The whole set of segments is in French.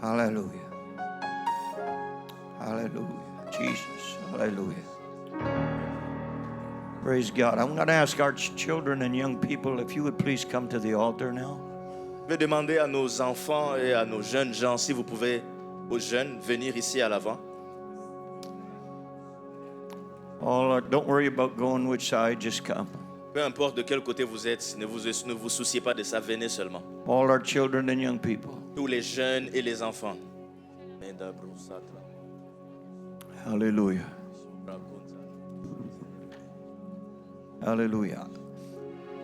Hallelujah. Hallelujah. Jesus. Hallelujah. Praise God. I'm going to ask our children and young people if you would please come to the altar now. Je vais demander à nos enfants et à nos jeunes gens, si vous pouvez, aux jeunes, venir ici à l'avant. Oh, don't worry about going which side, just come. Peu importe de quel côté vous êtes, ne vous souciez pas de ça, venez seulement. All our children and young people. Tous les jeunes et les enfants. Hallelujah. Hallelujah.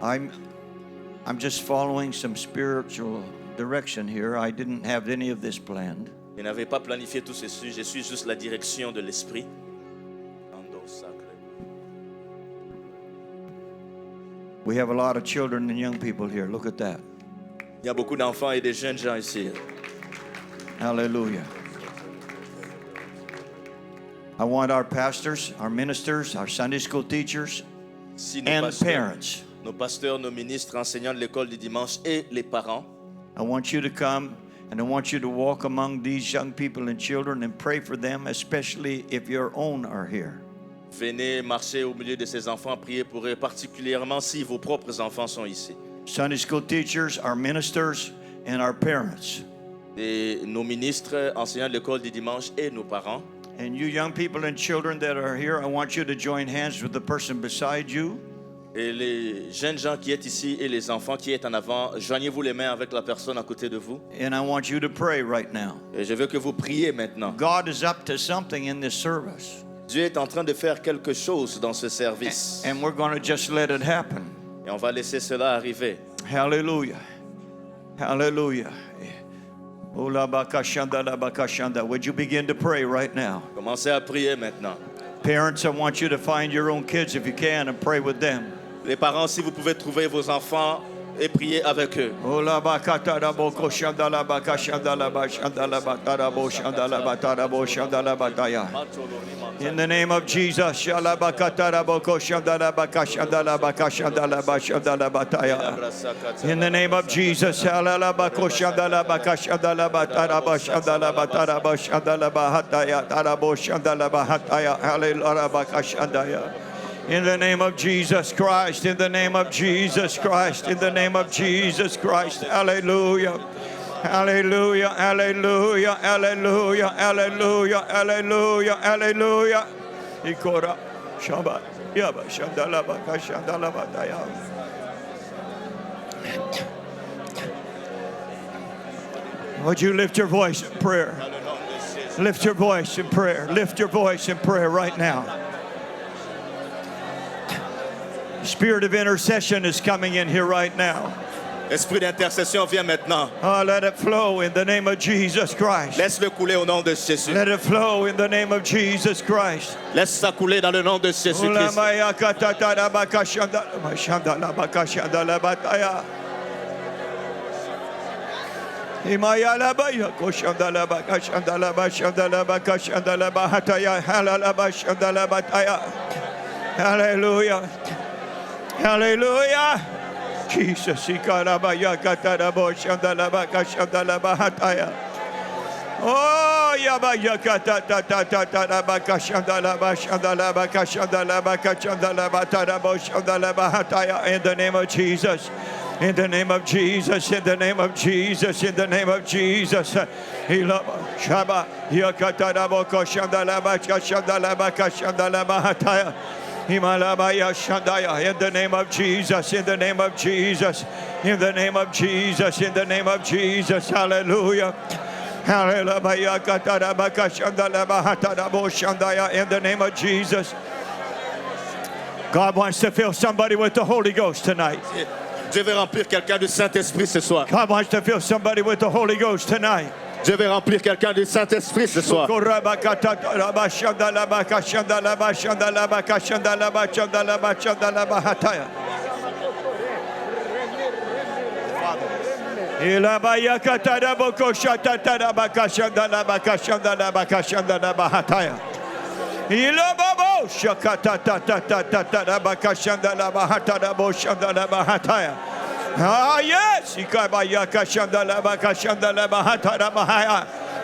I'm just following some spiritual direction here. I didn't have any of this planned. Je n'avais pas planifié tout ceci, je suis juste la direction de l'esprit. We have a lot of children and young people here. Look at that. Il y a beaucoup d'enfants et de jeunes gens ici. Hallelujah. I want our pastors, our ministers, our Sunday school teachers, Si and parents. nos pasteurs, nos ministres, enseignants de l'école du dimanche et les parents, I want you to come and I want you to walk among these young people and children and pray for them, especially if your own are here. venez marcher au milieu de ces enfants, prier pour eux, particulièrement si vos propres enfants sont ici. Sunday school teachers, our ministers, and our parents. Et nos ministres, enseignants de l'école du dimanche et nos parents. And you young people and children that are here, I want you to join hands with the person beside you. Et les jeunes gens qui sont ici et les enfants qui sont en avant, joignez-vous les mains avec la personne à côté de vous. And I want you to pray right now. Et je veux que vous priez maintenant. God is up to something in this service. Dieu est en train de faire quelque chose dans ce service. And we're going to just let it happen. Et on va laisser cela arriver. Hallelujah. Hallelujah. Would you begin to pray right now? Commencez à prier maintenant. Parents, I want you to find your own kids if you can and pray with them. Les parents, si vous pouvez trouver vos enfants et prier avec eux. In the name of Jesus. In the name of Jesus. In the name of Jesus Christ, in the name of Jesus Christ, in the name of Jesus Christ, hallelujah. Hallelujah, hallelujah, hallelujah, hallelujah, hallelujah, hallelujah. Ikora Shabbat, Yaba Shandalaba Kashandalabataya. Would you lift your voice in prayer? Lift your voice in prayer. Lift your voice in prayer right now. Spirit of intercession is coming in here right now. Esprit d'intercession vient maintenant. Oh, let it flow in the name of Jesus Christ. Laisse-le couler au nom de Jésus. Let it flow in the name of Jesus Christ. Laisse ça couler dans le nom de Jésus-Christ. Hallelujah. Hallelujah. Jesus. Oh, in the name of Jesus. In the name of Jesus, in the name of Jesus, in the name of Jesus. Shaba Yakataraboko Shandalabaka Shandalabaka Shandalabahataya. Himalabaya Shandaya, in the name of Jesus, in the name of Jesus, in the name of Jesus, in the name of Jesus, hallelujah. Hallelujah, in the name of Jesus. God wants to fill somebody with the Holy Ghost tonight. Dieu veut remplir quelqu'un du Saint-Esprit ce soir. God wants to fill somebody with the Holy Ghost tonight. Dieu veut remplir quelqu'un du Saint-Esprit ce soir. Ah, yes.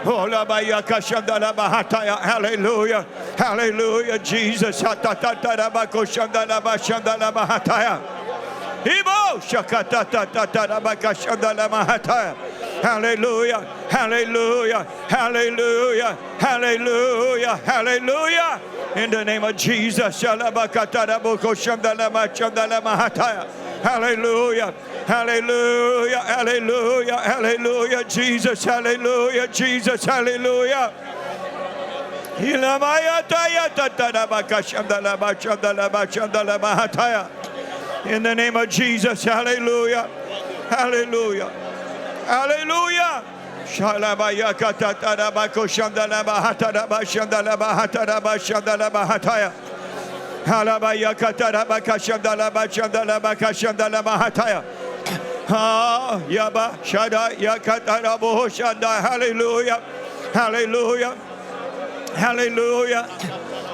Oh, la baya kashanda la bahataya. Hallelujah. Hallelujah. Jesus. Hatatata la bakoshanda la bashanda la bahataya. Ibo shakatata la bakashanda la bahataya. Hallelujah. Hallelujah. Hallelujah. Hallelujah. Hallelujah. In the name of Jesus. Shalabakata la bakoshanda la bashanda la bahataya. Hallelujah. Hallelujah. Hallelujah. Hallelujah. Jesus. Hallelujah. Jesus. Hallelujah. In the name of Jesus. Hallelujah. Hallelujah. Hallelujah. Shalabaya katatara bakoshandala bahatara bashandala bahatara bashandala bahataya. Halabaya katara bakashandala bashandala bakashandala bahataya. Ah, yaba shada yakatara bohoshanda. Hallelujah. Hallelujah. Hallelujah.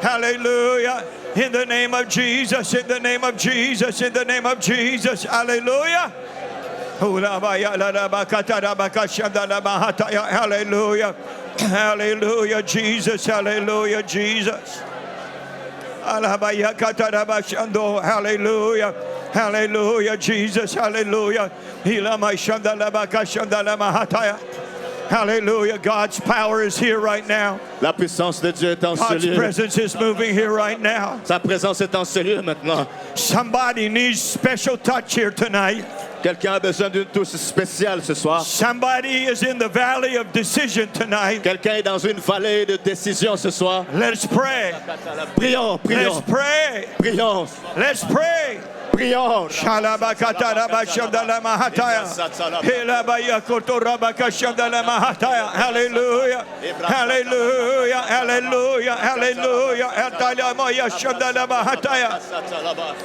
Hallelujah. In the name of Jesus. In the name of Jesus. In the name of Jesus. Hallelujah. Hallelujah. Hallelujah. Jesus. Hallelujah. Jesus. Hallelujah. Hallelujah. Jesus. Hallelujah. Hallelujah. God's power is here right now. La puissance de Dieu est en ce God's lieu. presence is moving here right now. Sa présence est en ce lieu maintenant. Somebody needs special touch here tonight. Quelqu'un a besoin d'une touche spéciale ce soir. Somebody is in the valley of decision tonight. Quelqu'un est dans une vallée de décision ce soir. Let's pray. Prions, prions, Let's pray. prions, Let's pray. prions. Hallelujah. Hallelujah. Hallelujah. Hallelujah.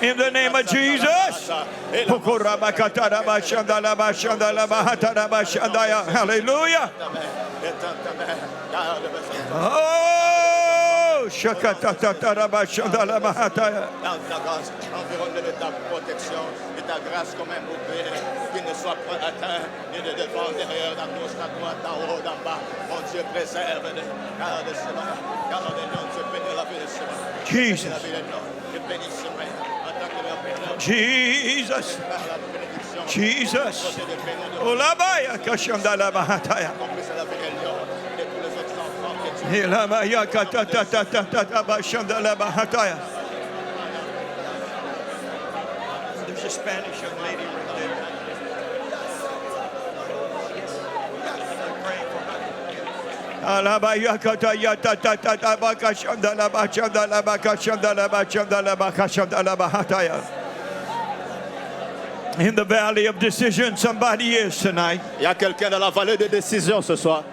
In the name of Jesus. Hallelujah. Oh, shakatatarabaşandala mahataya. Environne de ta protection, de ta grâce comme un bouclier, qu'il ne soit pas atteint, ni de devant, derrière, à gauche, à droite, en haut, en bas. Mon Dieu, préserve, garde cela, garde les noms, je bénis la vie de cela. Jesus. Je bénis ce matin, en tant que leur bénédiction. Jesus. Par la bénédiction, Jesus. côté de bénédiction, Olabaya kashandala mahataya. complice à la vie de Léon, et tous les autres enfants que tu Hilamaya katatatatatatabashandala mahataya. There's a Spanish young lady right there. Alabaya katatatatatatabakashandala bachandala bakashandala bachandala bakashandala mahataya. In the valley of decision, somebody is tonight. Il y a quelqu'un dans la vallée de décision ce soir.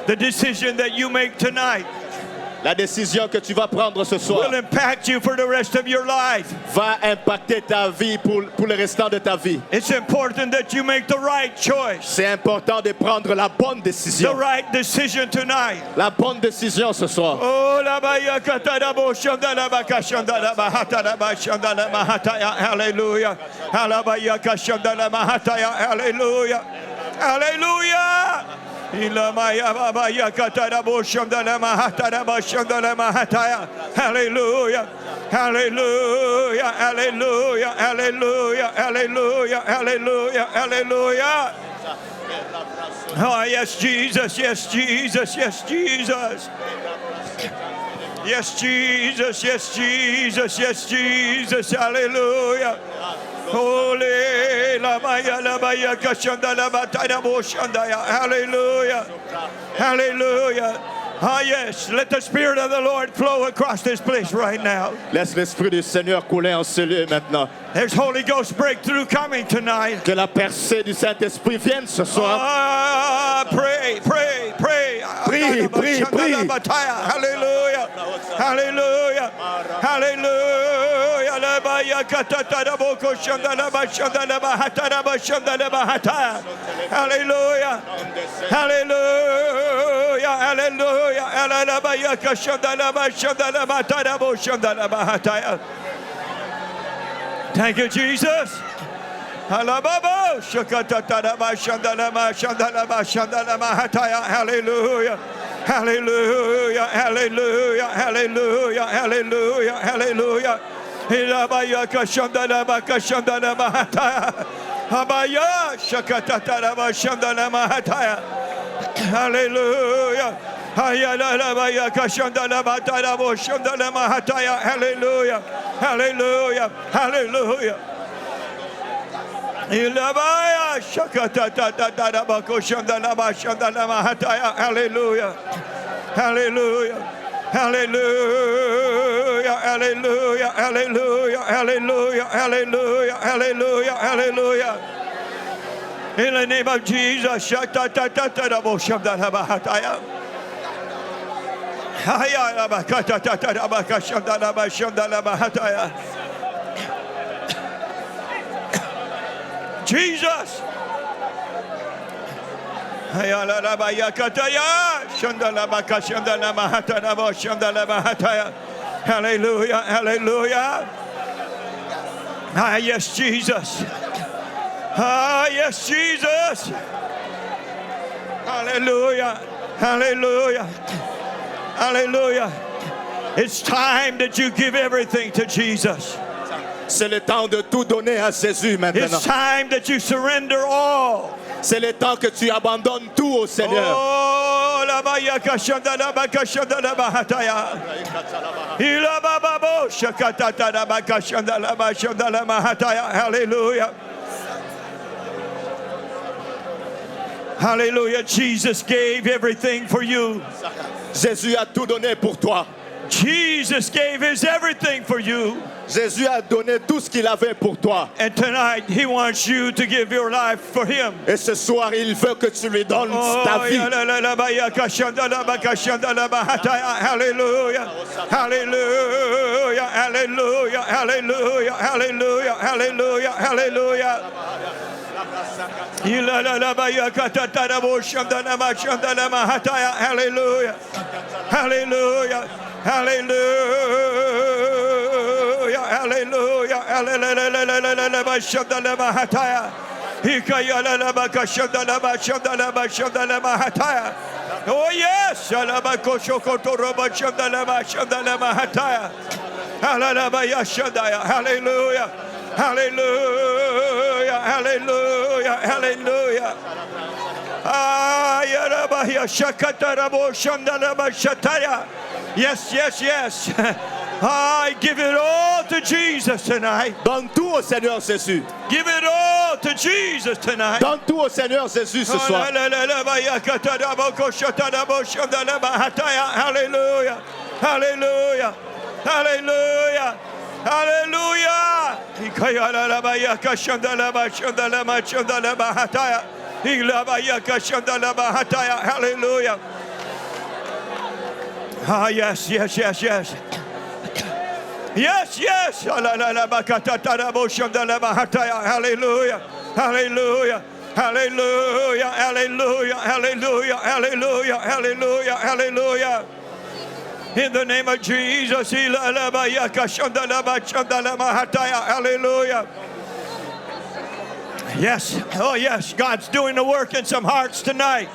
The decision that you make tonight La décision que tu vas prendre ce soir will impact you for the rest of your life. va impacter ta vie pour le restant de ta vie. It's important that you make the right choice, C'est important de prendre la bonne the décision. right decision tonight. La bonne décision ce soir. Oh, la baya katara bo shandala baka shandala bahatara ba shandala mahataya. Hallelujah. Halabaya kashandala mahataya. Hallelujah. Hallelujah. Ilamaya babaya katara bo shandala mahatara ba shandala mahataya. Hallelujah. Hallelujah. Hallelujah. Hallelujah. Hallelujah. Hallelujah. Hallelujah. Oh, yes, Jesus. Yes, Jesus. Yes, Jesus. Yes, Jesus. Yes, Jesus. Yes, Jesus. Hallelujah. Holy la maya la maya kashanda la bataya boshandaya. Hallelujah. Hallelujah. Ah, yes. Let the Spirit of the Lord flow across this place right now. Laisse l'Esprit du Seigneur couler en ce lieu maintenant. There's Holy Ghost breakthrough coming tonight. Que la percée du Saint-Esprit vienne ce soir. Ah, pray, pray, pray. Prie, prie, prie. Hallelujah. Hallelujah. Hallelujah. La baya katatara boko shandala bashandala bahatara bashandala bahatara. Hallelujah. Hallelujah. hallelujah. Hallelujah. Shandalaba, shandalaba, tarabo, shandalaba, hataya. Thank you, Jesus. Halababo, shakatataraba, shandalaba, shandalaba, shandalaba, hataya. Hallelujah. Hallelujah, hallelujah, hallelujah, hallelujah, hallelujah. Hilabaya kashandalaba, kashandalaba, hataya. Habaya, shakatataraba, shandalaba, hataya. Hallelujah. Hayalalabaya kashandalaba, tarabo, shandalaba, hataya. Hallelujah, hallelujah, hallelujah. Ilabaya shakatataraba, koshandalaba, shandalaba, hataya. Hallelujah. Hallelujah. Hallelujah. Hallelujah. Hallelujah. Hallelujah. Hallelujah. Hallelujah. Hallelujah. In the name of Jesus. Shakatatarabo, shandalaba, hataya. Hayalaba, katatataraba, kashandalaba, shandalaba, hataya. Jesus. Hallelujah. Hallelujah. Ah, yes, Jesus. Ah, yes, Jesus. Hallelujah. Hallelujah. Hallelujah. It's time that you give everything to Jesus. C'est le temps de tout donner à Jésus maintenant. It's time that you surrender all. C'est le temps que tu abandonnes tout au Seigneur. Oh, la baya kashanda la bakashanda la bahataya. Ila bababo shakatata la bakashanda la bashanda la mahataya. Hallelujah. Hallelujah. Jesus gave everything for you. Jésus a tout donné pour toi. Jesus gave his everything for you. Jésus a donné tout ce qu'il avait pour toi. And tonight he wants you to give your life for him. Et ce soir, il veut que tu lui donnes ta vie. Hallelujah. Hallelujah. Hallelujah. Hallelujah. Hallelujah. Hallelujah. Hallelujah. Hallelujah. Hallelujah. Hallelujah. Hallelujah. Hallelujah. Hallelujah. Oh yes. Hallelujah. Hallelujah. Hallelujah. Hallelujah. Ah, yarabaya shakatarabo shandalaba shataya. Yes, yes, yes. I give it all to Jesus tonight. Donne tout au Seigneur Jésus. Give it all to Jesus tonight. Donne tout au Seigneur Jésus ce soir. Hallelujah. Hallelujah. Hallelujah. Hallelujah. Hallelujah. Hallelujah. Ah, yes, yes, yes, yes. Yes, yes. Hallelujah. Hallelujah. Hallelujah. Hallelujah. Hallelujah. Hallelujah. Hallelujah. Hallelujah. Hallelujah. In the name of Jesus. Hallelujah. Yes. Oh, yes. God's doing the work in some hearts tonight.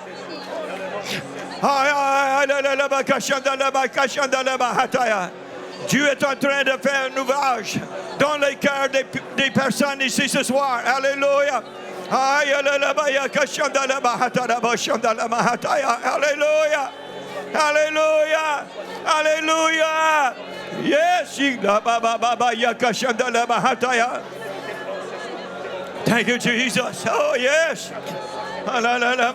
Dieu est en train de faire un ouvrage dans les cœurs des personnes ici ce soir. Alléluia. Alléluia. Alléluia. Alléluia. Yes. Thank you, Jesus. Oh, yes. Hallelujah.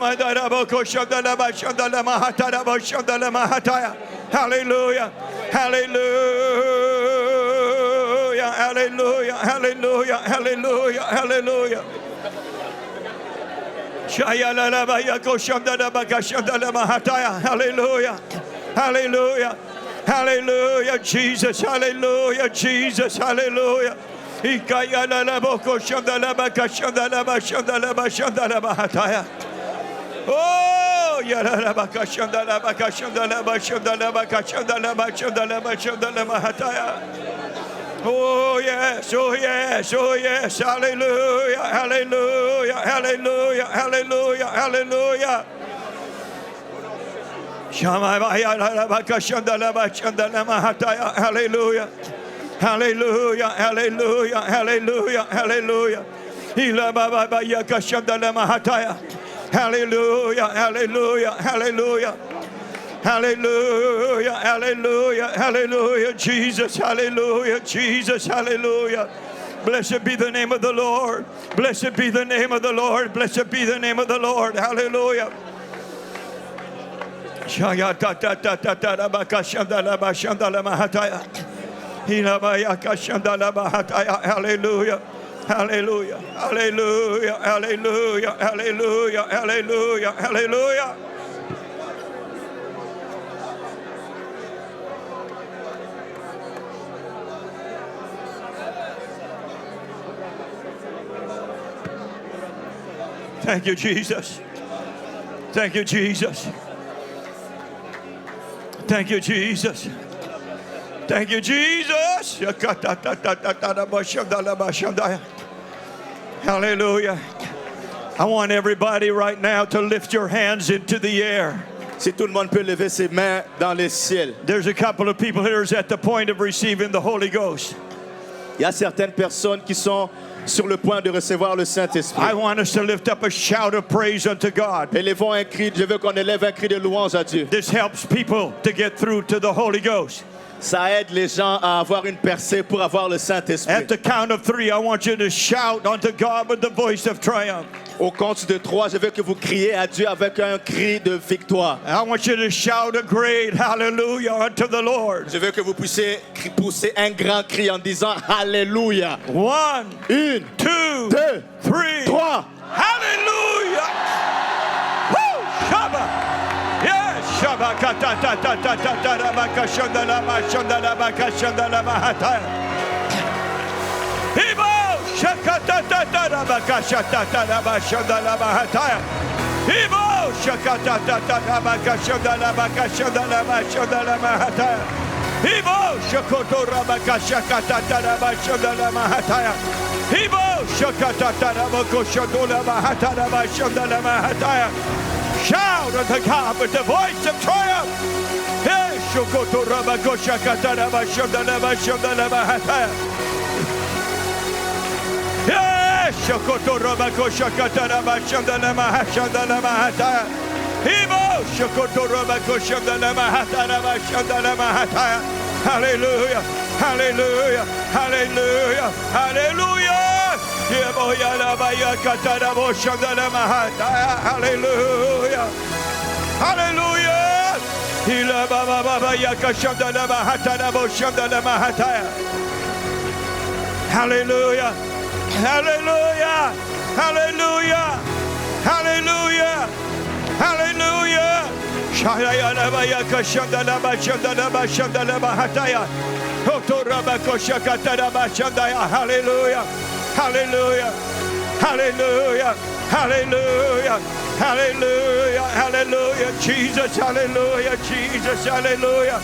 Hallelujah. Hallelujah. Hallelujah. Hallelujah. Hallelujah. Hallelujah. Hallelujah. Hallelujah. Hallelujah. Jesus. Hallelujah. Jesus. Hallelujah. Oh, Oh, oh yes, oh yes, oh yes, hallelujah, hallelujah, hallelujah, hallelujah, hallelujah. Hallelujah. Hallelujah, hallelujah, hallelujah, hallelujah. Hallelujah, hallelujah, hallelujah. Hallelujah, hallelujah, hallelujah. Jesus, hallelujah, Jesus, hallelujah. Blessed be the name of the Lord. Blessed be the name of the Lord. Blessed be the name of the Lord. Hallelujah. Hallelujah. Hallelujah. Hallelujah. Hallelujah. Hallelujah. Hallelujah. Hallelujah. Thank you, Jesus. Thank you, Jesus. Thank you, Jesus. Thank you, Jesus. Hallelujah. I want everybody right now to lift your hands into the air. Si tout le monde peut lever ses mains dans les ciels. There's a couple of people here who's at the point of receiving the Holy Ghost. Il y a certaines personnes qui sont sur le point de recevoir le Saint-Esprit. I want us to lift up a shout of praise unto God. Élevons un cri, je veux qu'on élève un cri de louange à Dieu. This helps people to get through to the Holy Ghost. Ça aide les gens à avoir une percée pour avoir le Saint-Esprit. At the count of 3, I want you to shout unto God with the voice of triumph. Au compte de 3, je veux que vous criez à Dieu avec un cri de victoire. I want you to shout a great hallelujah unto the Lord. Je veux que vous puissiez pousser un grand cri en disant Alléluia. 1, 1, 2, 2, 3. 3. Hallelujah! Woo! Shabbat! Yes! Shabbat! Ibo! Shakatatarabakashatatarabakshandalamahataya. Ibo! Shakatatarabakashandalamahataya. Ibo! Shakotorabakashakatatarabakashandalamahataya. Ibo! Shakatatarabakoshandalamahataya. Shout unto God with the voice of triumph. Yes! Shakotorabakashakatarabakashandalamahataya. Yes, Shakotorabako Shakataraba Shandalama Hashandalama Hataya. Ibo Shakotorabako Shandalama Hataraba Shandalama Hataya. Hallelujah, hallelujah, hallelujah, hallelujah. Yeboyalabaya Katarabo Shandalama Hataya. Hallelujah, hallelujah. Hila Baba Baba Yakashandalama Hatarabo Shandalama Hataya. Hallelujah. Hallelujah! Hallelujah! Hallelujah! Hallelujah! Shayalabaya kashandalaba shandalaba shandalaba hataya. Otorabako shakataraba shandaya. Hallelujah! Hallelujah! Hallelujah! Hallelujah! Hallelujah! Hallelujah! Jesus! Hallelujah! Jesus! Hallelujah!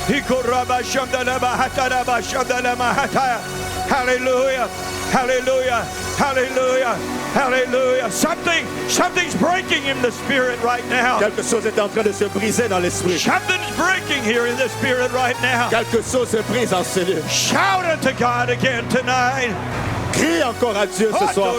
Hikoraba shandalaba hataraba shandalaba hataya. Hallelujah! Hallelujah! Hallelujah! Hallelujah! Something's breaking in the spirit right now. Quelque chose est en train de se briser dans l'esprit. Something's breaking here in the spirit right now. Quelque chose se brise en ce lieu. Shout unto God again tonight. Crie encore à Dieu ce soir.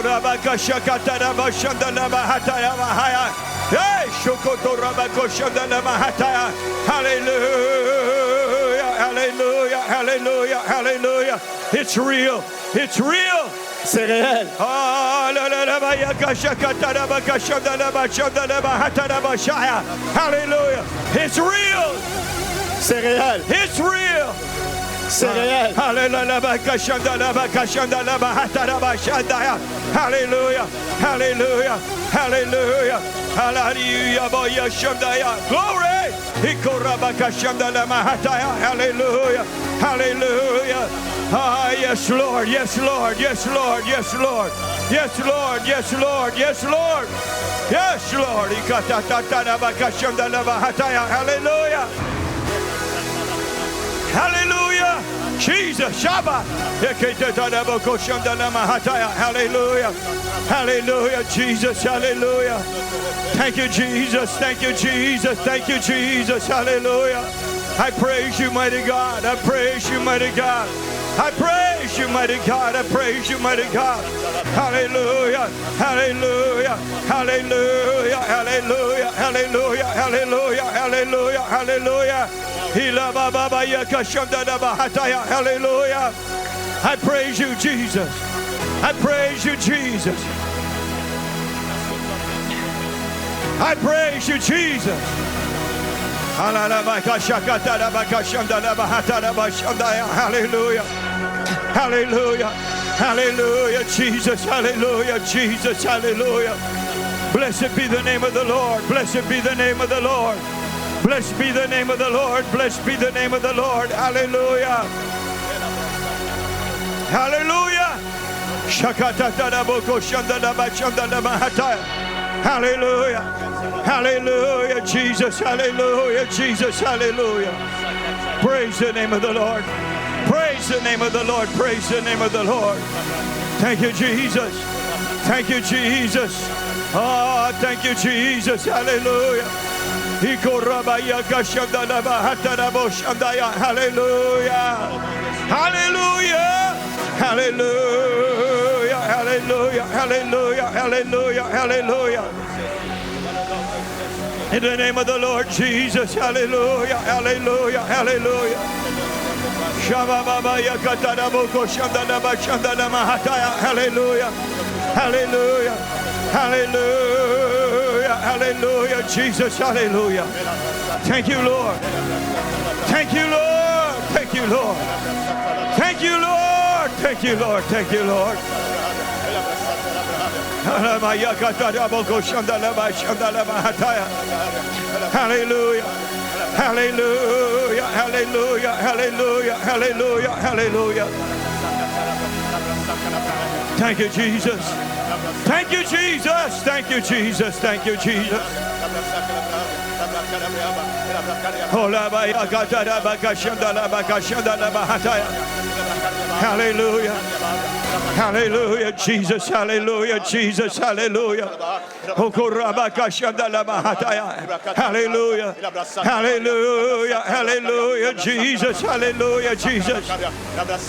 Hallelujah! Hallelujah! Hallelujah! Hallelujah! It's real! It's real! C'est réel. Hallelujah! It's real! C'est réel. It's real! C'est réel. Hallelujah! Hallelujah! Hallelujah! Hallelujah! Hallelujah! Glory! Hallelujah! Hallelujah! Ah, yes, Lord, yes, Lord, yes, Lord, yes, Lord, yes, Lord, yes, Lord, yes, Lord. Yes, Lord. Hallelujah. Hallelujah. Jesus. Shabbat. Hallelujah. Hallelujah. Jesus. Hallelujah. Thank you, Jesus. Thank you, Jesus. Thank you, Jesus. Hallelujah. I praise you, mighty God. I praise you, mighty God. I praise you, mighty God. I praise you, mighty God. Hallelujah. Hallelujah. Hallelujah. Hallelujah. Hallelujah. Hallelujah. Hallelujah. Hallelujah. Hallelujah. I praise you, Jesus. I praise you, Jesus. I praise you, Jesus. Hallelujah. Hallelujah. Hallelujah. Jesus. Hallelujah. Jesus. Hallelujah. Blessed be the name of the Lord. Blessed be the name of the Lord. Blessed be the name of the Lord. Blessed be the name of the Lord. Hallelujah. Hallelujah. Hallelujah. Hallelujah. Jesus. Hallelujah. Jesus. Hallelujah. Praise the name of the Lord. Praise the name of the Lord. Praise the name of the Lord. Thank you, Jesus. Thank you, Jesus. Oh, thank you, Jesus. Hallelujah. Hallelujah. Hallelujah. Hallelujah. Hallelujah. Hallelujah. Hallelujah. Hallelujah. In the name of the Lord Jesus. Hallelujah. Hallelujah. Hallelujah. Hallelujah. Hallelujah. Hallelujah. Hallelujah. Jesus. Hallelujah. Thank you, Lord. Thank you, Lord. Thank you, Lord. Thank you, Lord. Thank you, Lord. Thank you, Lord. Hallelujah. Hallelujah. Hallelujah. Hallelujah. Hallelujah. Hallelujah. Thank you, Jesus. Thank you, Jesus. Thank you, Jesus. Thank you, Jesus. Hallelujah. Hallelujah. Jesus. Hallelujah. Jesus. Hallelujah. Hallelujah. Hallelujah. Hallelujah. Jesus. Hallelujah. Jesus.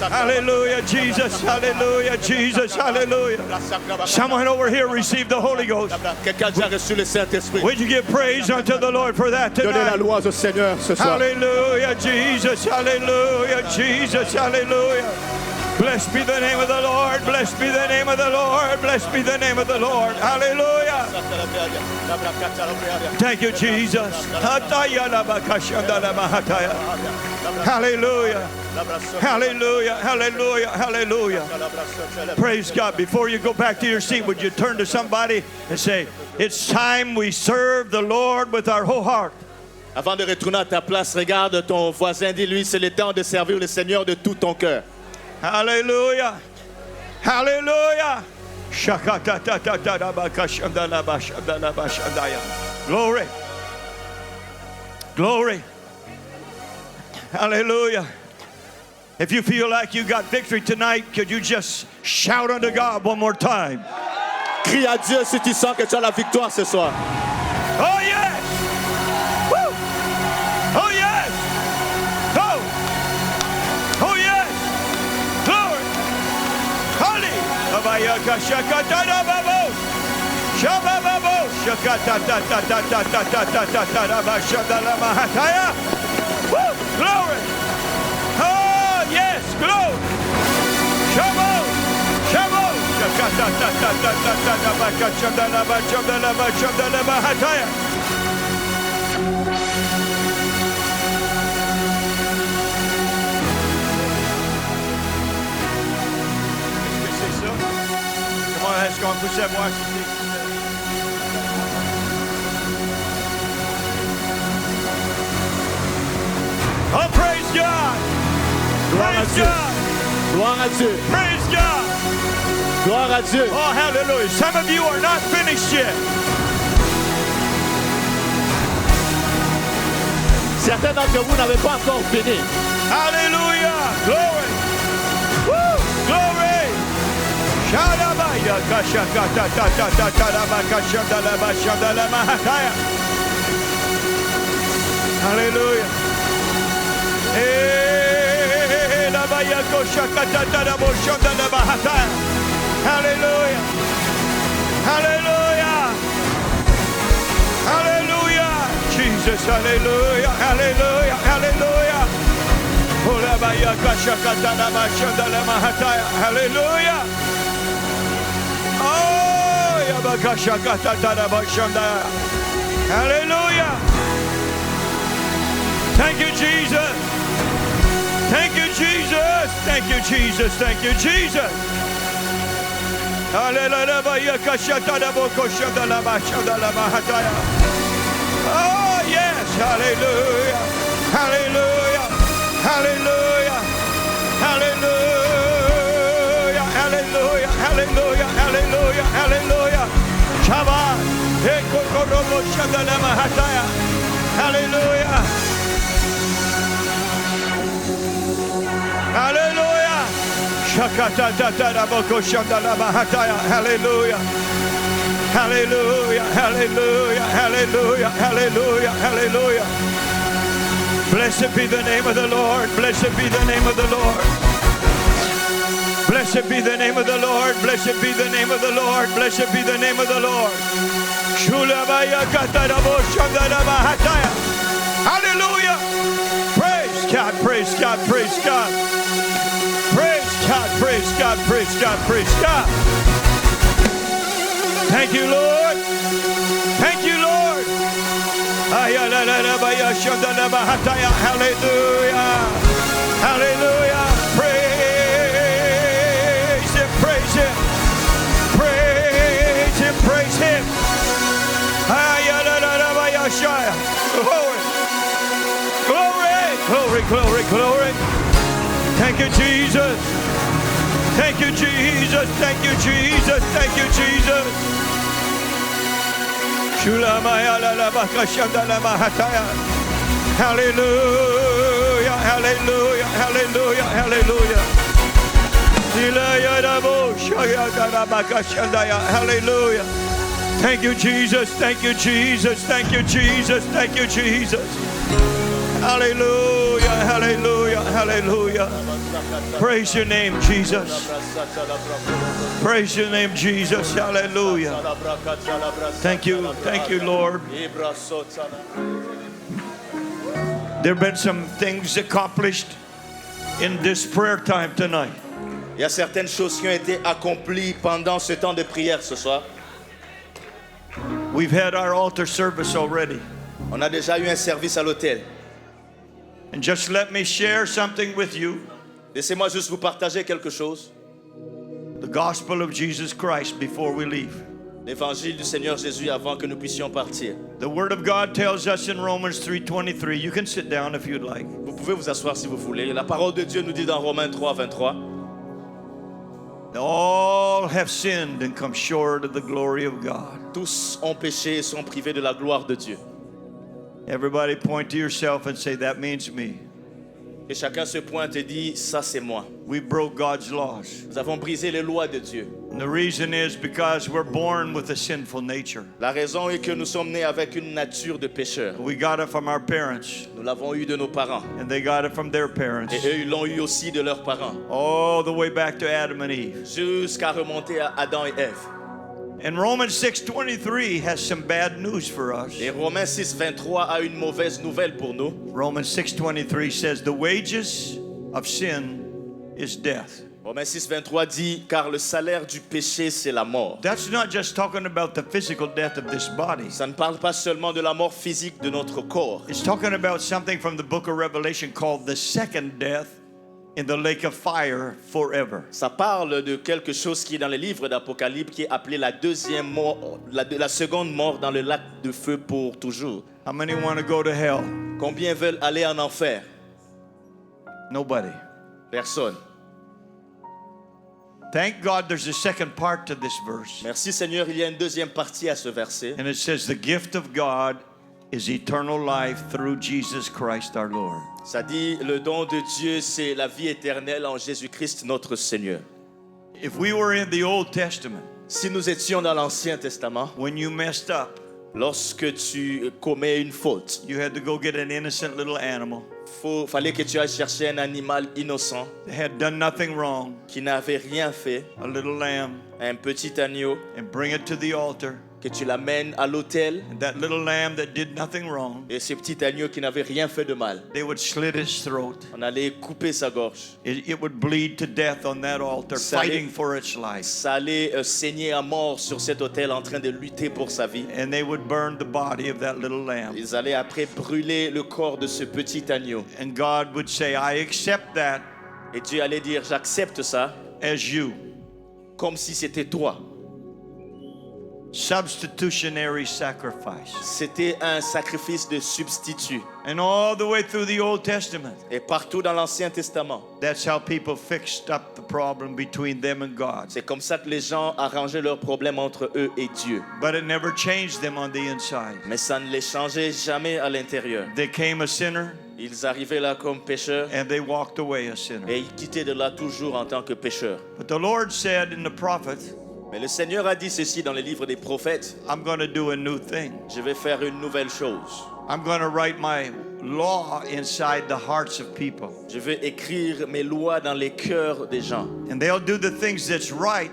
Hallelujah. Jesus. Hallelujah. Jesus. Hallelujah. Someone over here received the Holy Ghost. Quelqu'un a déjà reçu le Saint-Esprit. Would you give praise unto the Lord for that Donnez la tonight? louange au Seigneur ce soir. Hallelujah. Jesus. Hallelujah. Jesus. Hallelujah. Blessed be the name of the Lord. Blessed be the name of the Lord. Blessed be the name of the Lord. Hallelujah. Thank you, Jesus. Hallelujah. Hallelujah. Hallelujah. Hallelujah. Praise God. Before you go back to your seat, would you turn to somebody and say, it's time we serve the Lord with our whole heart. Avant de retourner à ta place, regarde ton voisin, dis-lui, c'est le temps de servir le Seigneur de tout ton cœur. Hallelujah. Hallelujah. Glory. Glory. Hallelujah. If you feel like you got victory tonight, could you just shout unto God one more time? Crie à Dieu si tu sens que tu as la victoire ce soir. Oh yes! Woo! Oh yes! Go! Oh yes! Glory! Holy! Abayaka shakata babo! Shababo! Shakata ta ta ta ta ta ta ta ta ta ta bashadala mahataya! Woo! Glory! Oh yes! Glory! Shabo! Shabo! Shakata ta ta ta ta ta ta bakashadala bashadala bashadala mahataya! Est-ce qu'on peut savoir si c'est... Oh, praise God! Praise God! Gloire à Dieu. Praise God! Gloire à Dieu. Oh, hallelujah. Some of you are not finished yet. Certains d'entre vous n'avez pas encore fini. Hallelujah. Glory. Woo. Glory. Shalabaya kashakata ta ta ta ta la bakashanda la bashanda la mahataya. Hallelujah. Eh la baya koshakata ta la boshanda la mahataya. Hallelujah. Hallelujah. Hallelujah. Jesus, hallelujah. Hallelujah. Hallelujah. Hallelujah. Oh, hallelujah. Thank you, Jesus. Thank you, Jesus. Thank you, Jesus. Thank you, Jesus. Oh, yes. Hallelujah. Hallelujah. Hallelujah. Hallelujah. Hallelujah. Hallelujah. Hallelujah. Hallelujah. Shabbat. Ekokorobo shandalama hataya. Hallelujah. Hallelujah. Shakata tataraboko shandalama hataya. Hallelujah. Hallelujah. Hallelujah. Hallelujah. Hallelujah. Hallelujah. Blessed be the name of the Lord. Blessed be the name of the Lord. Blessed be the name of the Lord. Blessed be the name of the Lord. Blessed be the name of the Lord. Hallelujah. Praise God. Praise God. Praise God. Praise God. Praise God. Praise God. Praise God. Thank you, Lord. Thank you, Lord. Hallelujah. Hallelujah. Praise Him. Praise Him. Praise Him. Praise Him. Glory. Glory. Glory. Glory. Glory. Thank you, Jesus. Thank you, Jesus. Thank you, Jesus. Thank you, Jesus. Hallelujah, hallelujah, hallelujah, hallelujah. Hallelujah. Thank you, Jesus. Thank you, Jesus. Thank you, Jesus. Thank you, Jesus. Hallelujah, hallelujah, hallelujah. Praise your name, Jesus. Praise your name, Jesus. Hallelujah. Thank you, Lord. There have been some things accomplished in this prayer time tonight. Il y a certaines choses qui ont été accomplies pendant ce temps de prière ce soir. We've had our altar service already. On a déjà eu un service à l'autel. And just let me share something with you. Laissez-moi juste vous partager quelque chose. The gospel of Jesus Christ before we leave. L'évangile du Seigneur Jésus avant que nous puissions partir. The word of God tells us in Romans 3:23. You can sit down if you'd like. Vous pouvez vous asseoir si vous voulez. La parole de Dieu nous dit dans Romains 3:23. All have sinned and come short of the glory of God. Tous ont péché et sont privés de la gloire de Dieu. Everybody point to yourself and say, that means me. Et chacun se pointe et dit, ça c'est moi. We broke God's laws. Nous avons brisé les lois de Dieu. And the reason is because we're born with a sinful nature. La raison est que nous sommes nés avec une nature de pécheur. We got it from our parents. Nous l'avons eu de nos parents. And they got it from their parents. Et eux, ils l'ont eu aussi de leurs parents. All the way back to Adam and Eve. Jusqu'à remonter à Adam et Ève. And Romans 6:23 has some bad news for us. Et Romains 6:23 a une mauvaise nouvelle pour nous. Romans 6:23 says the wages of sin is death. Romains 6:23 dit car le salaire du péché c'est la mort. That's not just talking about the physical death of this body. Ça ne parle pas seulement de la mort physique de notre corps. It's talking about something from the book of Revelation called the second death in the lake of fire forever. Ça parle de quelque chose qui est dans les livres d'Apocalypse qui est appelé la deuxième mort, la seconde mort dans le lac de feu pour toujours. How many want to go to hell? Combien veulent aller en enfer? Nobody. Personne. Thank God there's a second part to this verse. Merci Seigneur, il y a une deuxième partie à ce verset. And it says the gift of God is eternal life through Jesus Christ our Lord. Ça dit, le don de Dieu, c'est la vie éternelle en Jésus-Christ notre Seigneur. If we were in the Old Testament, Si nous étions dans l'Ancien Testament, when you messed up, lorsque tu commets une faute, you had to go get an innocent little animal fallait que tu ailles chercher un animal innocent that had done nothing wrong, qui n'avait rien fait, a little lamb, un petit agneau, and bring it to the altar. que tu l'amènes à l'autel. And that little lamb that did nothing wrong, Et ce petit agneau qui n'avait rien fait de mal, they would slit his throat. on allait couper sa gorge. It would bleed to death on that altar, Ça allait- fighting for its life. Ça allait saigner à mort sur cet autel en train de lutter pour sa vie. And they would burn the body of that little lamb. Ils allaient après brûler le corps de ce petit agneau. And God would say, I accept that Et Dieu allait dire, j'accepte ça as you. comme si c'était toi. Substitutionary sacrifice. C'était un sacrifice de substitut. And all the way through the Old Testament, Et partout dans l'Ancien Testament, that's how people fixed up the problem between them and God. c'est comme ça que les gens arrangeaient leurs problèmes entre eux et Dieu. But it never changed them on the inside. Mais ça ne les changeait jamais à l'intérieur. They came a sinner Ils arrivaient là comme pécheurs and they walked away a et sinner. ils quittaient de là toujours en tant que pécheurs. But the Lord said in the prophet, Mais le Seigneur a dit ceci dans les livres des prophètes, I'm going to do a new thing. je vais faire une nouvelle chose. I'm going to write my law inside the hearts of people. Je vais écrire mes lois dans les cœurs des gens. And they'll do the things that's right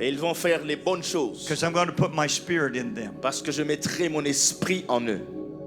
Et ils vont faire les bonnes choses because I'm going to put my spirit in them. parce que je mettrai mon esprit en eux.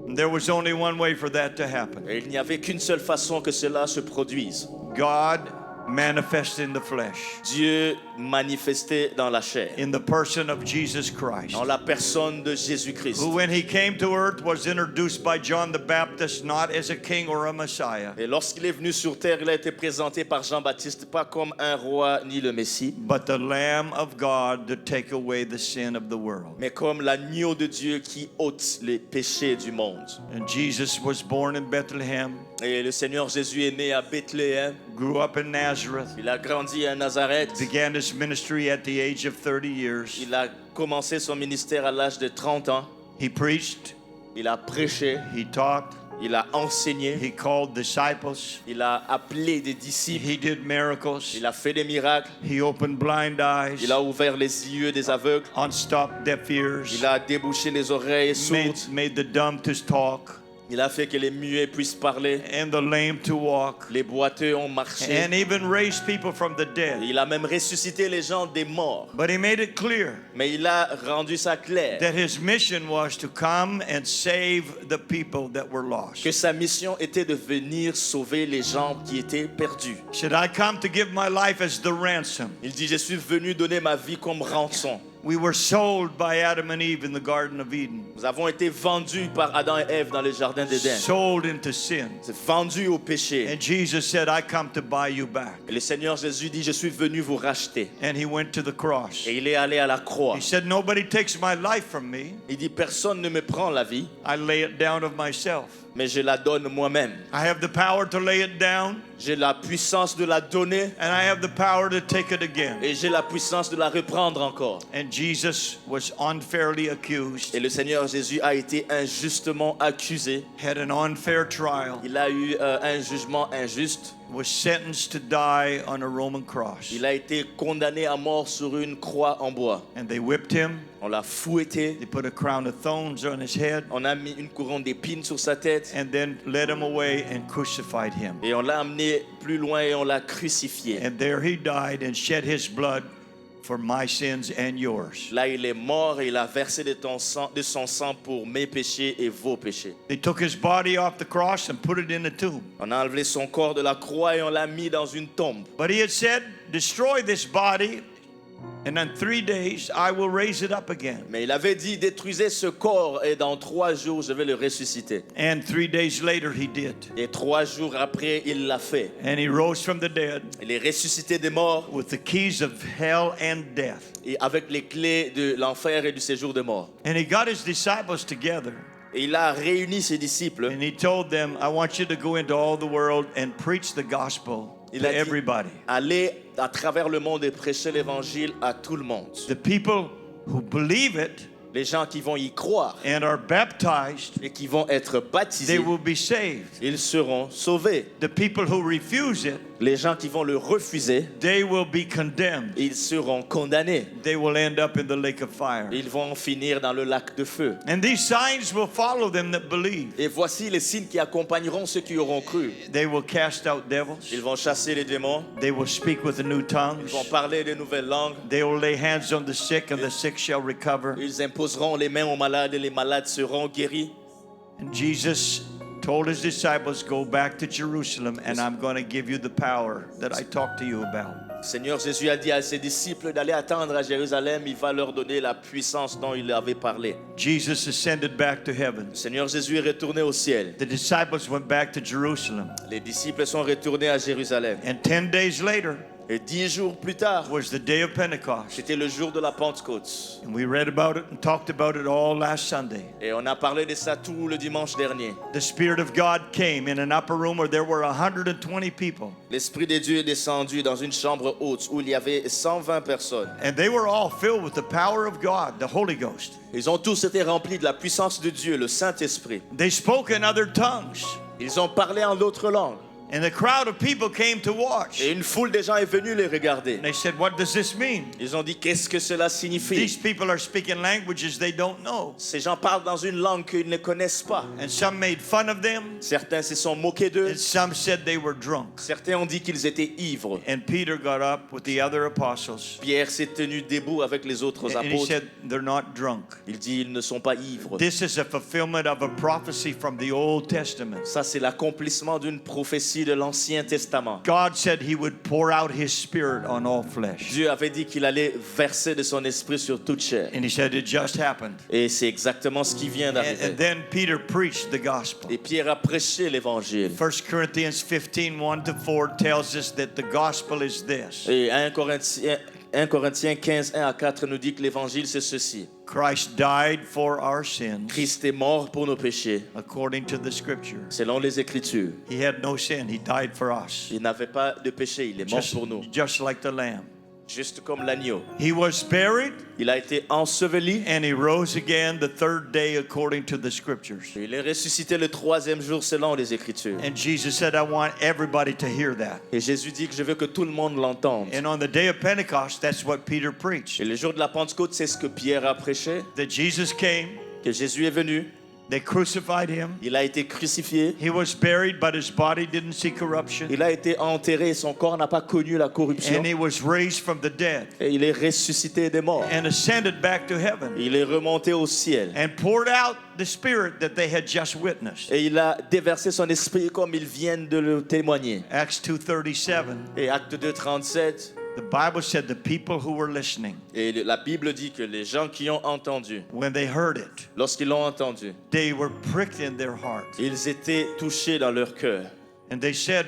And there was only one way for that to happen. Et il n'y avait qu'une seule façon que cela se produise. God manifest in the flesh, Dieu manifesté dans la chair, in the person of Jesus Christ, dans la personne de Jésus-Christ. who when he came to earth was introduced by John the Baptist not as a king or a Messiah, Et lorsqu'il est venu sur terre, il a été présenté par Jean-Baptiste pas comme un roi ni le Messie, but the Lamb of God to take away the sin of the world. mais comme l'agneau de Dieu qui ôte les péchés du monde. And Jesus was born in Bethlehem, Et le Seigneur Jésus est né à Bethléem. grew up in Nazareth, Il a grandi à Nazareth. began his ministry at the age of 30 years. Il a commencé son ministère à l'âge de 30 ans. He preached, Il a prêché, he taught, il a enseigné, he called disciples, il a appelé des disciples, he did miracles, il a fait des miracles, he opened blind eyes, il a ouvert les yeux des aveugles, unstopped deaf ears, il a débouché les oreilles sourdes, made the dumb to talk, il a fait que les muets puissent parler, and the lame to walk, les boiteux ont marché. and even raised people from the dead. Il a même ressuscité les gens des morts. But he made it clear Mais il a rendu ça clair that his mission was to come and save the people that were lost. que sa mission était de venir sauver les gens qui étaient perdus. He said, I come to give my life as the ransom. Il dit, je suis venu donner ma vie comme rançon. We were sold by Adam and Eve in the Garden of Eden, Nous avons été vendus par Adam et Ève dans le jardin d'Éden. sold into sin. C'est vendus au péché. And Jesus said, I come to buy you back. Et le Seigneur Jésus dit, je suis venu vous racheter. And he went to the cross. Et il est allé à la croix. He said, nobody takes my life from me. Il dit, personne ne me prend la vie, I lay it down of myself. mais je la donne moi-même. I have the power to lay it down, J'ai la puissance de la donner and I have the power to take it again. et j'ai la puissance de la reprendre encore. And Jesus was unfairly accused, Et le Seigneur Jésus a été injustement accusé. had an unfair trial, Il a eu un jugement injuste. was sentenced to die on a Roman cross. Il a été condamné à mort sur une croix en bois. And they whipped him. On l'a fouetté. They put a crown of thorns on his head On a mis une couronne d'épines sur sa tête. and then led him away and crucified him. Et on l'a amené plus loin et on l'a crucifié. And there he died and shed his blood for my sins and yours. Là, il est mort et il a versé de son sang pour mes péchés et vos péchés. They took his body off the cross and put it in a tomb. On a enlevé son corps de la croix et on l'a mis dans une tombe. But he had said, destroy this body, and in 3 days I will raise it up again. Mais il avait dit, détruisez ce corps et dans 3 jours, je vais le ressusciter. And 3 days later he did. Et 3 jours après, il l'a fait. And he rose from the dead Il est ressuscité des morts with the keys of hell and death. et avec les clés de l'enfer et du séjour de mort. And he got his disciples together Et il a réuni ses disciples. and he told them, I want you to go into all the world and preach the gospel Il to a dit, everybody. allez à travers le monde et prêcher l'évangile à tout le monde. The people who believe it Les gens qui vont y croire and are baptized, et qui vont être they baptisés, will be saved. ils seront sauvés. The people who refuse it, Les gens qui vont le refuser, they will be condemned. ils seront condamnés. They will end up in the lake of fire. Ils vont finir dans le lac de feu. And these signs will follow them that believe. Et voici les signes qui accompagneront ceux qui auront cru. They will cast out Ils devils. vont chasser les démons, They will speak with new ils tongues. vont parler de nouvelles langues, They will lay hands on the sick, and the sick shall recover. ils imposeront les mains aux malades et les malades seront guéris. And Jesus told his disciples, go back to Jerusalem, and I'm going to give you the power that I talked to you about. Seigneur Jésus a dit à ses disciples d'aller attendre à Jérusalem, il va leur donner la puissance dont il avait parlé. Jesus ascended back to heaven. Seigneur Jésus est retourné au ciel. The disciples went back to Jerusalem. Les disciples sont retournés à Jérusalem. And 10 days later Et 10 jours plus tard, was the day of Pentecost. c'était le jour de la Pentecôte. And we read about it and talked about it all last Sunday. Et on a parlé de ça tout le dimanche dernier. The Spirit of God came in an upper room where there were 120 people. L'Esprit de Dieu est descendu dans une chambre haute où il y avait 120 personnes. And they were all filled with the power of God, the Holy Ghost. Ils ont tous été remplis de la puissance de Dieu, le Saint-Esprit. They spoke in other tongues. Ils ont parlé en d'autres langues. And the crowd of people came to watch. Et une foule de gens est venue les regarder. And they said, what does this mean? Ils ont dit, qu'est-ce que cela These signifie? people are speaking languages they don't know. Ces gens parlent dans une langue qu'ils ne connaissent pas. And some made fun of them, Certains se sont moqués d'eux. and some said they were drunk. Certains ont dit qu'ils étaient ivres. And Peter got up with the other apostles, Pierre s'est tenu debout avec les autres and he apôtres. said, they're not drunk. Il dit, ils ne sont pas ivres. This is a fulfillment of a prophecy from the Old Testament. Ça, c'est l'accomplissement d'une prophétie de l'Ancien Testament. God said he would pour out his spirit on all flesh. Dieu avait dit qu'il allait verser de son esprit sur toute chair. And he said it just happened. Et c'est exactement ce qui vient And d'arriver. then Peter preached the gospel. Et Pierre a prêché l'évangile. 1 Corinthians 15, 1-4 tells us that the gospel is this. Et 1 Corinthiens 15, 1 à 4 nous dit que l'évangile c'est ceci. Christ died for our sins Christ est mort pour nos péchés, according to the scripture. selon les Écritures. He had no sin. He died for us. Il n'avait pas de péché, il est mort Just, pour nous. just like the lamb. Juste comme l'agneau. He was buried Il a été enseveli. and he rose again the third day according to the scriptures. Il est ressuscité le troisième jour selon les Écritures. And Jesus said, I want everybody to hear that. Et Jésus dit que je veux que tout le monde l'entende. And on the day of Pentecost, that's what Peter preached. Et le jour de la Pentecôte, c'est ce que Pierre a prêché, That Jesus came, que Jésus est venu, they crucified him. il a été crucifié, He was buried, but his body didn't see corruption. il a été enterré, son corps n'a pas connu la corruption. And he was raised from the dead Et il est ressuscité des morts. and ascended back to heaven Il est remonté au ciel. and poured out the spirit that they had just witnessed. Et il a déversé son esprit comme ils viennent de le témoigner. Acts 2:37. Et Acte 2, 37. The Bible said the people who were listening, Et la Bible dit que les gens qui ont entendu, when they heard it, lorsqu'ils l'ont entendu, they were pricked in their heart. ils étaient touchés dans leur cœur. And they said,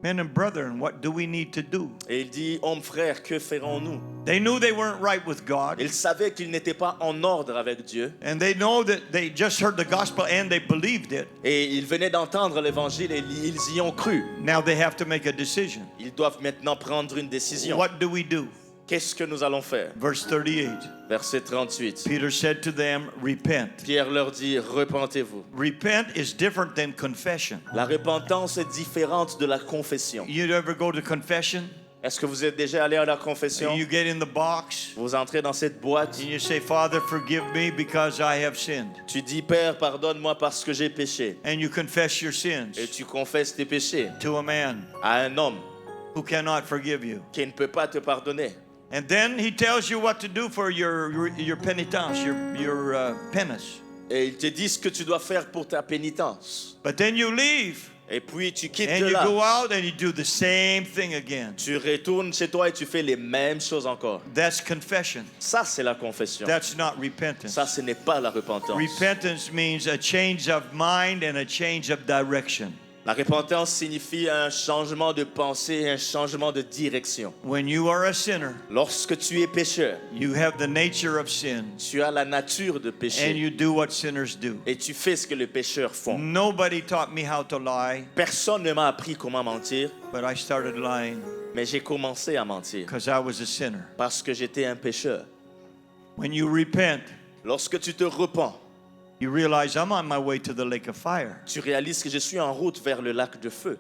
men and brethren, what do we need to do? Et il dit, hommes frères, que ferons-nous? They knew they weren't right with God. Ils savaient qu'ils n'étaient pas en ordre avec Dieu. And they know that they just heard the gospel and they believed it. Et ils venaient d'entendre l'évangile et ils y ont cru. Now they have to make a decision. Ils doivent maintenant prendre une décision. What do we do? Qu'est-ce que nous allons faire? Verse 38. Verset 38. Peter said to them, repent. Pierre leur dit, repentez-vous. Repent is different than confession. La repentance est différente de la confession. You ever go to confession? Est-ce que vous êtes déjà allé à la confession? And you get in the box Vous entrez dans cette boîte. and you say, Father, forgive me because I have sinned. Tu dis, Père, pardonne-moi parce que j'ai péché. And you confess your sins Et tu confesses tes péchés to a man à un homme who cannot forgive you. qui ne peut pas te pardonner. And then he tells you what to do for your penitence, your penance. Et il te dit ce que tu dois faire pour ta pénitence. But then you leave Et puis tu quittes and you là. go out and you do the same thing again. Tu retournes chez toi et tu fais les mêmes choses encore. That's confession. Ça, c'est la confession. That's not repentance. Ça, ce n'est pas la repentance. Repentance means a change of mind and a change of direction. La repentance signifie un changement de pensée et un changement de direction. When you are a sinner, Lorsque tu es pécheur, you have the nature of sin tu as la nature de and péché you do what sinners do. et tu fais ce que les pécheurs font. Nobody taught me how to lie, Personne ne m'a appris comment mentir, but I started lying mais j'ai commencé à mentir because I was a sinner. parce que j'étais un pécheur. When you repent, Lorsque tu te repens, you realize I'm on my way to the lake of fire. tu réalises que je suis en route vers le lac de feu.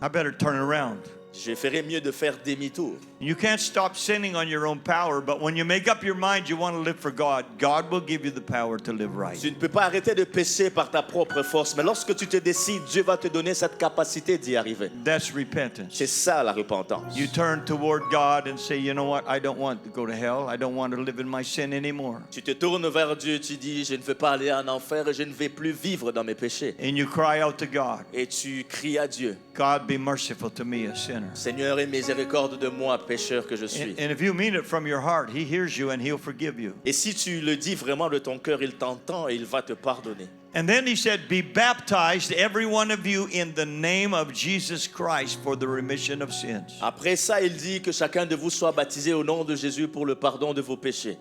I better turn around. Je ferais mieux de faire demi-tour. You can't stop sinning on your own power, but when you make up your mind you want to live for God, God will give you the power to live right. Tu ne peux pas arrêter de pécher par ta propre force, mais lorsque tu te décides, Dieu va te donner cette capacité d'y arriver. That's repentance. C'est ça la repentance. You turn toward God and say, you know what, I don't want to go to hell. I don't want to live in my sin anymore. Tu te tournes vers Dieu, tu dis, je ne veux pas aller en enfer et je ne vais plus vivre dans mes péchés. And you cry out to God, Et tu cries à Dieu, God be merciful to me, a sinner. Seigneur, aie miséricorde de moi, pécheur que je suis. And if you mean it from your heart, He hears you and He'll forgive you. Et si tu le dis vraiment de ton cœur, il t'entend et il va te pardonner. And then He said, be baptized, every one of you, in the name of Jesus Christ for the remission of sins. Après ça, il dit que chacun de vous soit baptisé au nom de Jésus pour le pardon de vos péchés.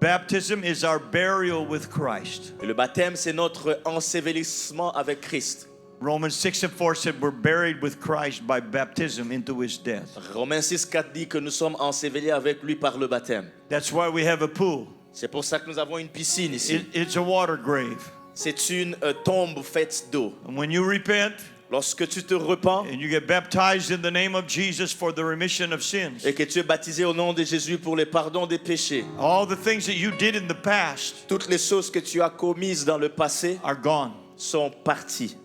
Baptism is our burial with Christ. Et le baptême, c'est notre ensevelissement avec Christ. Romans 6:4 said we're buried with Christ by baptism into His death. Romains 6,4 dit que nous sommes ensevelis avec lui par le baptême. That's why we have a pool. C'est pour ça que nous avons une piscine ici. It's a water grave. C'est une tombe faite d'eau. And when you repent Lorsque tu te repens and you get baptized in the name of Jesus for the remission of sins, et que tu es baptisé au nom de Jésus pour le pardon des péchés, all the things that you did in the past toutes les choses que tu as commises dans le passé are gone. sont parties.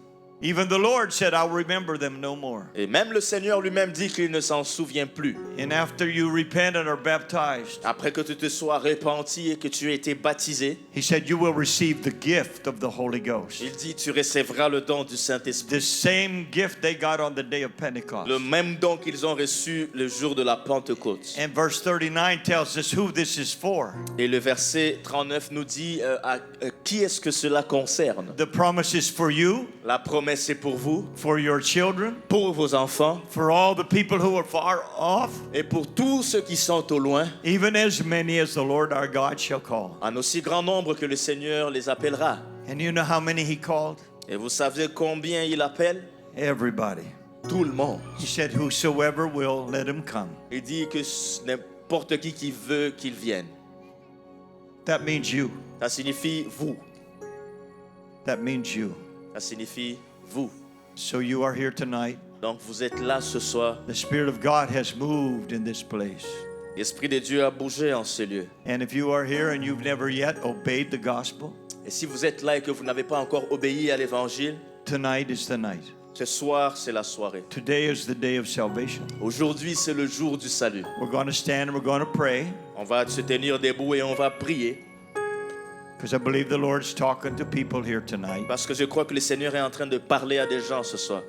Even the Lord said, I'll remember them no more. Et même le Seigneur lui-même dit qu'il ne s'en souvient plus. And after you repent and are baptized, Après que tu te sois repenti et que tu aies été baptisé, He said, you will receive the gift of the Holy Ghost. il dit tu recevras le don du Saint-Esprit. The same gift they got on the day of Pentecost. Le même don qu'ils ont reçu le jour de la Pentecôte. And verse 39 tells us who this is for. Et le verset 39 nous dit qui est-ce que cela concerne. The promise is for you, La promesse est pour vous, for your children, pour vos enfants for all the people who are far off, et pour tous ceux qui sont au loin, even as many as the Lord our God shall call. en aussi grand nombre que le Seigneur les appellera. And you know how many He called? Et vous savez combien il appelle? Everybody. Tout le monde. He said, whosoever will, let him come. Il dit que n'importe qui veut qu'il vienne. That means you. Ça signifie vous. That means you. Ça signifie vous. So you are here tonight. Donc vous êtes là ce soir. The Spirit of God has moved in this place. L'Esprit de Dieu a bougé en ce lieu. And if you are here and you've never yet obeyed the gospel, Et si vous êtes là et que vous n'avez pas encore obéi à l'Évangile, tonight is the night. ce soir c'est la soirée. Today is the day of salvation. Aujourd'hui c'est le jour du salut. We're going to stand and we're going to pray On va se tenir debout et on va prier. because I believe the Lord's talking to people here tonight. Parce que je crois que le Seigneur est en train de parler à des gens ce soir.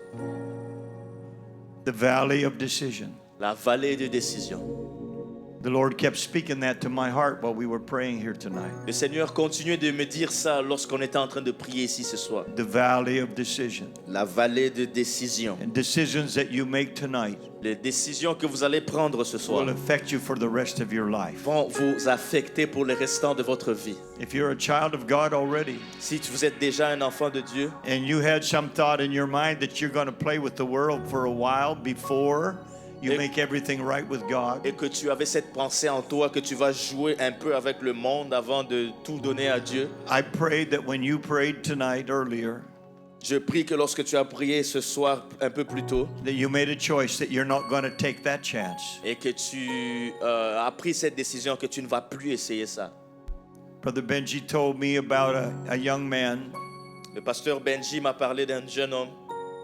The valley of decision. La vallée de décision. The Lord kept speaking that to my heart while we were praying here tonight. Le Seigneur continuait de me dire ça lorsqu'on était en train de prier ici ce soir. The valley of decision. La vallée de décision. And decisions that you make tonight Les décisions que vous allez prendre ce soir will affect you for the rest of your life. vont vous affecter pour le restant de votre vie. If you're a child of God already Si vous êtes déjà un enfant de Dieu and you had some thought in your mind that you're going to play with the world for a while before you make everything right with God, et que tu avais cette pensée en toi que tu vas jouer un peu avec le monde avant de tout donner à Dieu, I prayed that when you prayed tonight earlier, je prie que lorsque tu as prié ce soir un peu plus tôt that you made a choice that you're not going to take that chance. et que tu as pris cette décision que tu ne vas plus essayer ça. Brother Benji told me about a young man Le pasteur Benji m'a parlé d'un jeune homme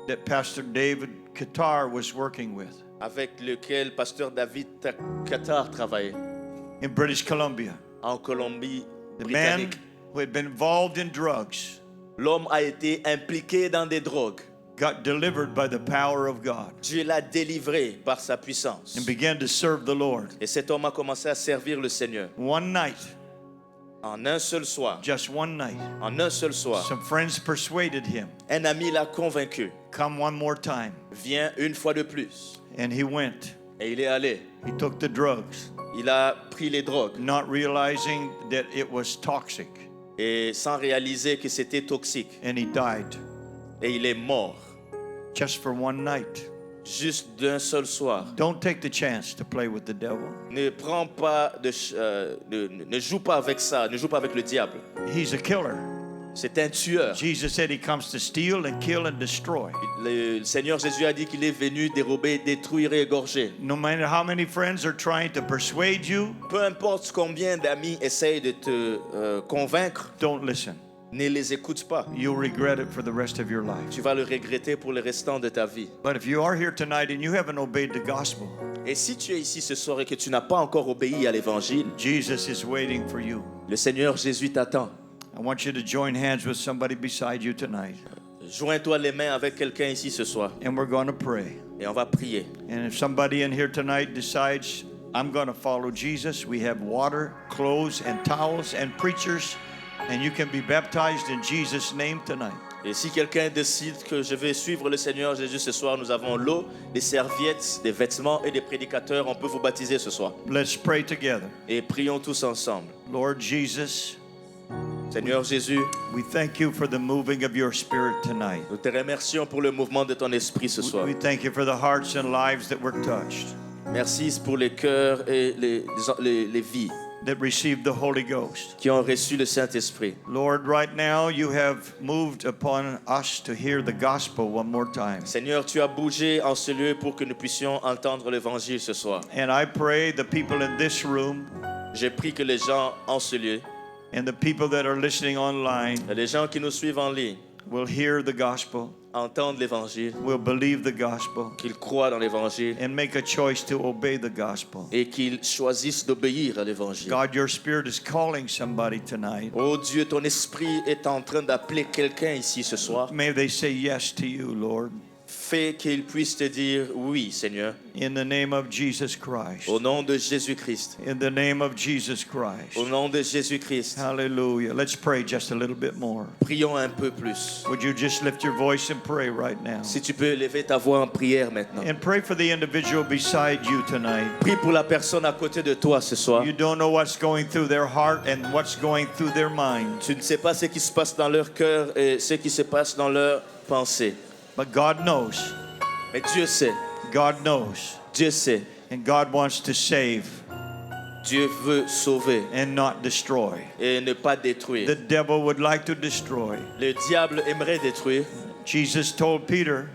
that Pastor David Qatar was working with avec lequel pasteur David Qatar travaillait in British Columbia. en Colombie The man britannique. who had been involved in drugs L'homme a été impliqué dans des drogues. got delivered by the power of God Dieu l'a délivré par sa puissance. and began to serve the Lord. Et cet homme a commencé à servir le Seigneur. One night, En un seul soir, just one night, en un seul soir, some friends persuaded him, un ami l'a convaincu. come one more time. Viens une fois de plus. And he went. Et il est allé. He took the drugs, Il a pris les drogues not realizing that it was toxic, et sans réaliser que c'était toxique. and he died Et il est mort. just for one night. juste d'un seul soir. Don't take the chance to play with the devil. Ne prends pas ne joue pas avec ça, ne joue pas avec le diable. He's a killer. C'est un tueur. Jesus said he comes to steal and kill and destroy. Le Seigneur Jésus a dit qu'il est venu dérober, détruire et égorger. No matter how many friends are trying to persuade you, Peu importe combien d'amis essayent de te convaincre, don't listen. ne les écoute pas. You'll regret it for the rest of your life. Tu vas le regretter pour le restant de ta vie. But if you are here tonight and you haven't obeyed the gospel, Et si tu es ici ce soir et que tu n'as pas encore obéi à l'évangile, Jesus is waiting for you. le Seigneur Jésus t'attend. I want you to join hands with somebody beside you tonight. Joins-toi les mains avec quelqu'un ici ce soir And we're going to pray. et on va prier. And if somebody in here tonight decides, I'm going to follow Jesus, we have water, clothes, and towels, and preachers, and you can be baptized in Jesus' name tonight. Et si quelqu'un décide que je vais suivre le Seigneur Jésus ce soir, nous avons l'eau, des serviettes, des vêtements et des prédicateurs. On peut vous baptiser ce soir. Let's pray together. Et prions tous ensemble. Lord Jesus, Seigneur Jésus, we thank you for the moving of your spirit tonight. nous te remercions pour le mouvement de ton esprit ce soir. We thank you for the hearts and lives that were touched, Merci pour les cœurs et les vies that received the Holy Ghost. qui ont reçu le Saint-Esprit. Lord, right now you have moved upon us to hear the gospel one more time. Seigneur, tu as bougé en ce lieu pour que nous puissions entendre l'évangile ce soir. And I pray the people in this room J'ai pris que les gens en ce lieu, and the people that are listening online et les gens qui nous suivent en ligne, will hear the gospel, entendent l'évangile, will believe the gospel, qu'ils croient dans l'évangile and make a choice to obey the gospel. et qu'ils choisissent d'obéir à l'évangile. God, your spirit is calling somebody tonight. Oh Dieu, ton esprit est en train d'appeler quelqu'un ici ce soir. May they say yes to you, Lord, Fais qu'il puisse te dire oui, Seigneur, in the name of Jesus Christ. au nom de Jésus-Christ. In the name of Jesus Christ. Au nom de Jésus-Christ. Hallelujah. Let's pray just a little bit more. Prions un peu plus. Would you just lift your voice and pray right now? Si tu peux lever ta voix en prière maintenant. And pray for the individual beside you tonight. Prie pour la personne à côté de toi ce soir. You don't know what's going through their heart and what's going through their mind. Tu ne sais pas ce qui se passe dans leur cœur et ce qui se passe dans leur pensée. But God knows. Mais Dieu sait. God knows. Dieu sait. And God wants to save Dieu veut sauver and not destroy. et ne pas détruire. The devil would like to destroy. Le diable aimerait détruire. Jesus told Peter,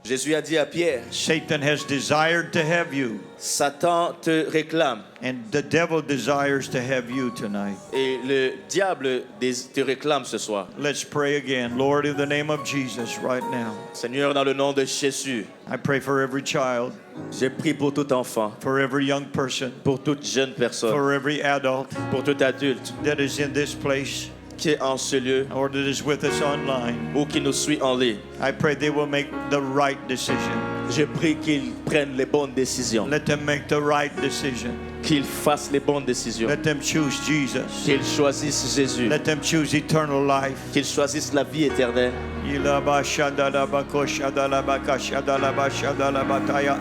Jésus a dit à Pierre, Satan has desired to have you, Satan te réclame and the devil desires to have you tonight. et le diable te réclame ce soir. Let's pray again. Lord, in the name of Jesus right now, Seigneur, dans le nom de Jésus, I pray for every child, je prie pour tout enfant, for every young person, pour toute jeune personne, for every adult pour tout adulte that is in this place qui est en ce lieu or that is with us online. ou qui nous suit en ligne. I pray they will make the right decision. Je prie qu'ils prennent les bonnes décisions, Let them make the right decision. qu'ils fassent les bonnes décisions, Let them choose Jesus. qu'ils choisissent Jésus, Let them choose eternal life. qu'ils choisissent la vie éternelle.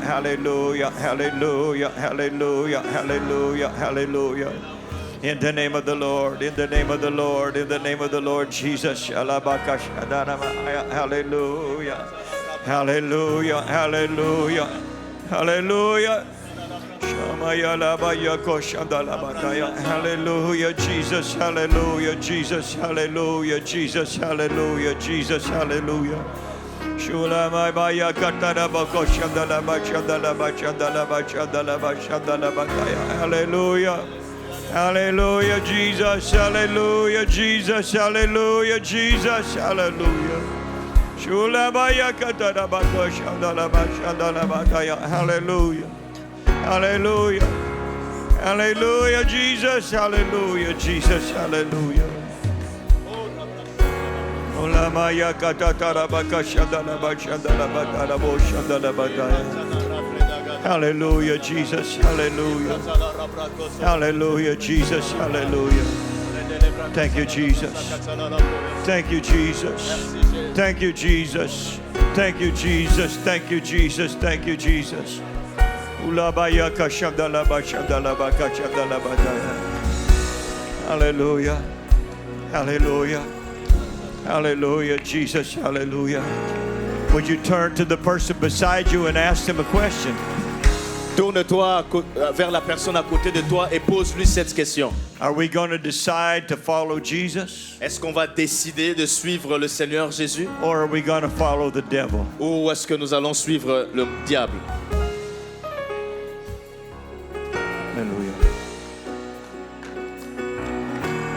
Hallelujah, hallelujah, hallelujah, hallelujah, hallelujah. In the name of the Lord, in the name of the Lord, in the name of the Lord Jesus. Hallelujah, hallelujah, hallelujah, hallelujah. Hallelujah, Jesus, hallelujah, Jesus, hallelujah, Jesus, hallelujah, Jesus, hallelujah. Shulamai baya katara bako shandala bachandala bachandala bachandala bachandala bakaya. Hallelujah. Hallelujah, Jesus, hallelujah, Jesus, hallelujah, Jesus, hallelujah. Shulabaya katara bako shandala bachandala bakaya. Hallelujah. Hallelujah. Hallelujah, Jesus. Hallelujah, Jesus. Hallelujah. Olamaya katatara bakashadala bakshadala batara boshadala bataya. Hallelujah, Jesus. Hallelujah. Hallelujah, Jesus. Hallelujah. Thank you, Jesus. Thank you, Jesus. Thank you, Jesus. Thank you, Jesus. Thank you, Jesus. Thank you, Jesus. Hallelujah. Hallelujah. Hallelujah. Jesus. Hallelujah. would you turn to the person beside you and ask them a question? Tourne-toi vers la personne à côté de toi et pose-lui cette question. Are we going to decide to follow Jesus? Est-ce qu'on va décider de suivre le Seigneur Jésus Or are we going to follow the devil? ou est-ce que nous allons suivre le diable? Hallelujah.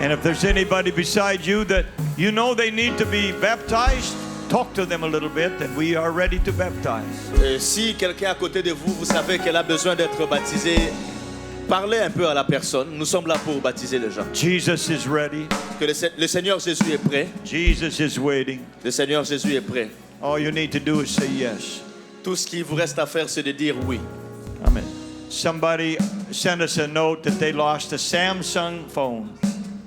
And if there's anybody beside you that you know they need to be baptized, talk to them a little bit, and we are ready to baptize. Si quelqu'un à côté de vous, vous savez qu'elle a besoin d'être baptisée, parlez un peu à la personne. Nous sommes là pour baptiser les gens. Jesus is ready. Que le Seigneur Jésus est prêt. Jesus is waiting. Le Seigneur Jésus est prêt. All you need to do is say yes. Tout ce qu'il vous reste à faire, c'est de dire oui. Amen. Somebody sent us a note that they lost a Samsung phone.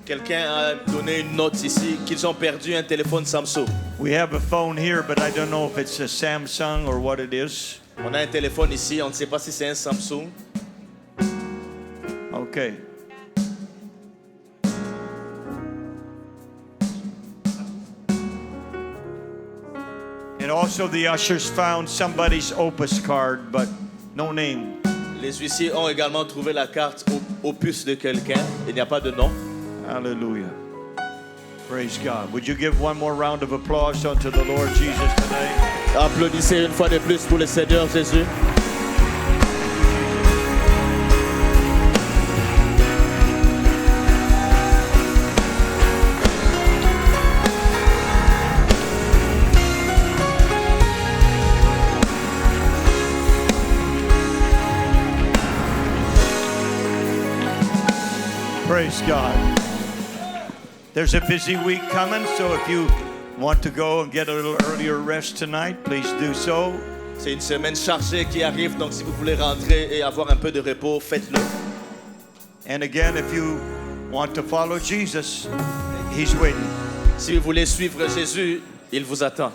Quelqu'un a donné une note ici qu'ils ont perdu un téléphone Samsung. We have a phone here, but I don't know if it's a Samsung or what it is. On a un téléphone ici, on ne sait pas si c'est un Samsung. Okay. And also the ushers found somebody's Opus card, but no name. Les huissiers ont également trouvé la carte opus de quelqu'un. Il n'y a pas de nom. Hallelujah. Praise God. Would you give one more round of applause unto the Lord Jesus today? Applaudissez une fois de plus pour le Seigneur Jésus. Praise God. There's a busy week coming, so if you want to go and get a little earlier rest tonight, please do so. C'est une semaine chargée qui arrive, donc si vous voulez rentrer et avoir un peu de repos, faites-le. And again, if you want to follow Jesus, He's waiting. Si vous voulez suivre Jésus, il vous attend.